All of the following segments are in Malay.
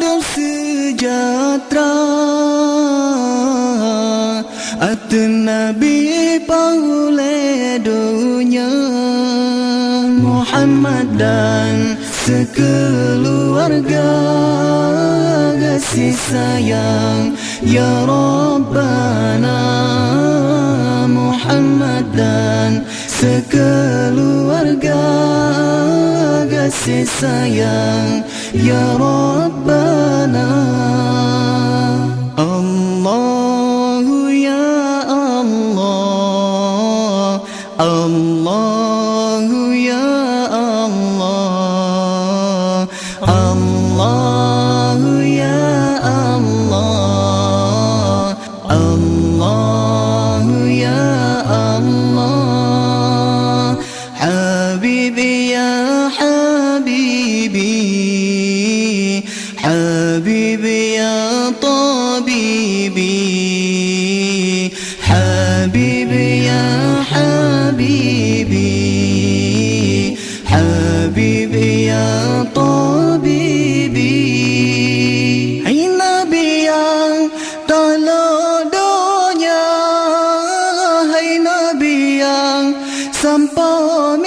dan sejahtera Atun Nabi paulai dunia Muhammad dan sekeluarga kasih sayang ya Rabbana Muhammad dan sekeluarga kasih sayang ya Rabbana Allahu ya Allah Allahu ya Allah Allahu ya Allah Allahu ya Allah Habibi ya Habibi Habibi ya Tabibi Habibi ya Habibi Habibi ya Tabibi Hai Nabi yang tolong dunia Hai Nabi yang sampai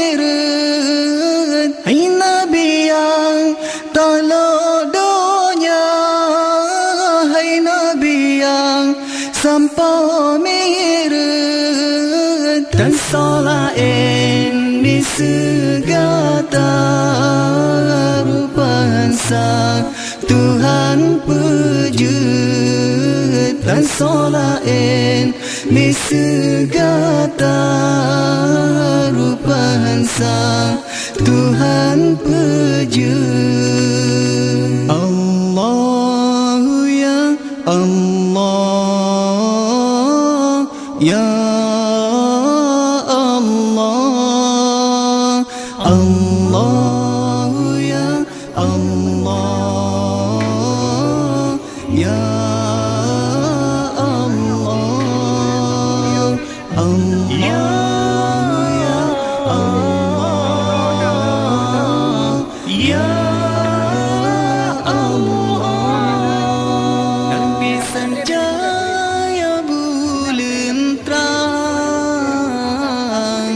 mirat Hai Nabi yang tolong dunia Hai Nabi yang sampai mirat dan solain di segala rupa sang Tuhan pujud dan solain di segala rupa sang Tuhan pujud Allahu ya Allah ya Allah Allahu ya Allah ya Allah Allah ya Allah ya Allah Nabi sanjaya bulan terang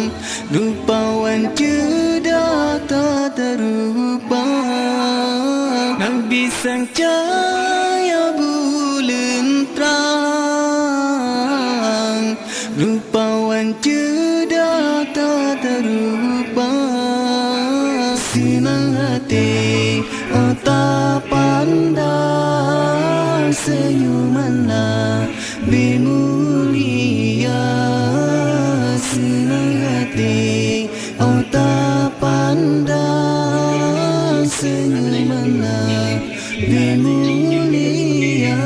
rupawan cedak tak terupa Nabi sang cahaya bulan terang rupawan cedak tak terupa senang hati tak pandang senyuman Nabi mulia senang hati tak pandang senyuman Nabi mulia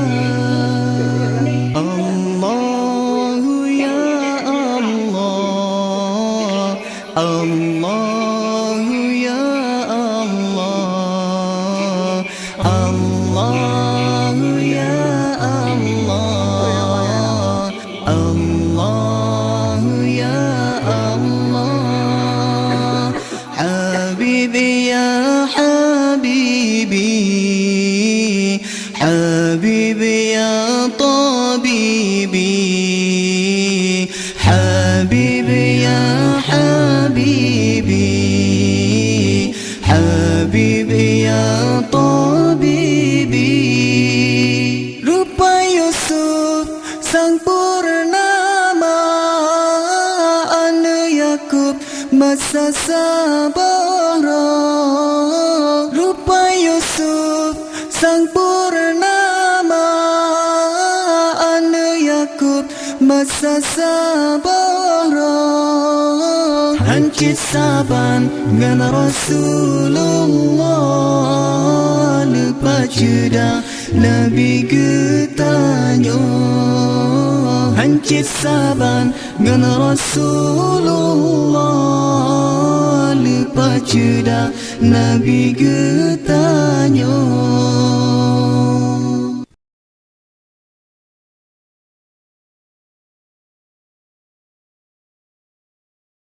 Allahu ya Allah Allahu ya Allah Allahu ya Allah Allahu ya Allah Habibi ya Habibi Habibi ya Tabibi Habibi ya Habibi Habibi ya Tabibi Rupa Yusuf sang purnama Anu Yakub masa sabara Rupa Yusuf sang purnama Anu Yakub masa sabara Hancit saban dengan Rasulullah Lepas jeda Nabi getanyo Hancit saban dengan Rasulullah Lepas jeda Nabi getanyo